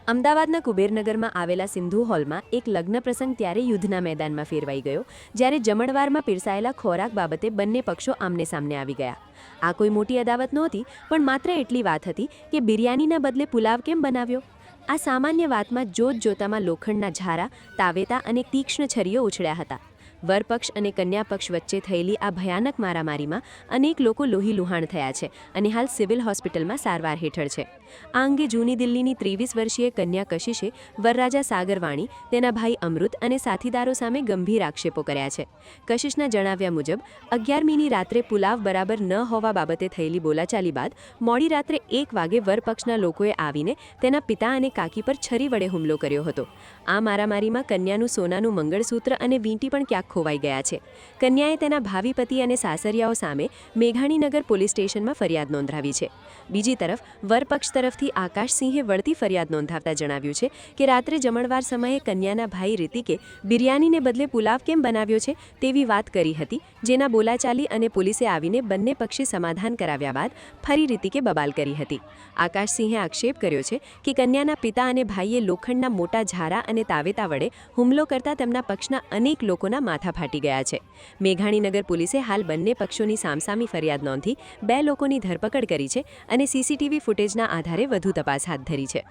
અમદાવાદના કુબેરનગરમાં આવેલા સિંધુ હોલમાં એક લગ્ન પ્રસંગ ત્યારે યુદ્ધના મેદાનમાં ફેરવાઈ ગયો, જ્યારે જમણવારમાં પીરસાયેલા ખોરાક બાબતે બંને પક્ષો આમને સામને આવી ગયા. આ કોઈ મોટી અદાવત નહોતી, પણ માત્ર એટલી વાત હતી કે બિરયાનીના બદલે પુલાવ કેમ બનાવ્યો. આ સામાન્ય વાતમાં જોતજોતામાં લોખંડના ઝારા, તાવેતા અને તીક્ષ્ણ છરીઓ ઉછળ્યા હતા. વરપક્ષ અને કન્યાપક્ષ વચ્ચે થયેલી આ ભયાનક મારામારીમાં અનેક લોકો લોહીલુહાણ થયા છે અને હાલ સિવિલ હોસ્પિટલમાં સારવાર હેઠળ છે. આ અંગે જૂની દિલ્હીની 23 વર્ષીય કન્યા કશિશે વરરાજા સાગરવાણી, તેના ભાઈ અમૃત અને સાથીદારો સામે ગંભીર આક્ષેપો કર્યા છે. કશિશના જણાવ્યા મુજબ 11મીની રાત્રે પુલાવ બરાબર ન હોવા બાબતે થયેલી બોલાચાલી બાદ મોડી રાત્રે 1 વાગે વરપક્ષના લોકોએ આવીને તેના પિતા અને કાકી પર છરી વડે હુમલો કર્યો હતો. આ મારામારીમાં કન્યાનું સોનાનું મંગળસૂત્ર અને વીંટી પણ ક્યાંક ખોવાઈ ગયા છે. કન્યાએ તેના ભાવિ પતિ અને સાસરિયાઓ સામે મેઘાણીનગર પોલીસ સ્ટેશનમાં ફરિયાદ નોંધાવી છે. બીજી તરફ વરપક્ષ તરફથી આકાશસિંહે વળતી ફરિયાદ નોંધાવતા જણાવ્યું છે કે રાત્રે જમણવાર સમયે કન્યાના ભાઈ રિતિકે બિરયાનીને બદલે પુલાવ કેમ બનાવ્યો છે તેવી વાત કરી હતી, જેના બોલાચાલી અને પોલીસે આવીને બંને પક્ષે સમાધાન કરાવ્યા બાદ ફરી રિતિકે બબાલ કરી હતી. આકાશસિંહે આક્ષેપ કર્યો છે કે કન્યાના પિતા અને ભાઈએ લોખંડના મોટા ઝારા અને તાવેતા વડે હુમલો કરતા તેમના પક્ષના અનેક લોકોના માથા ફાટી ગયા છે. મેઘાણીનગર પોલીસે હાલ બંને પક્ષોની સામસામી ફરિયાદ નોંધી 2 લોકોની ધરપકડ કરી છે અને સીસીટીવી ફૂટેજના આધારે વધુ તપાસ હાથ ધરી છે.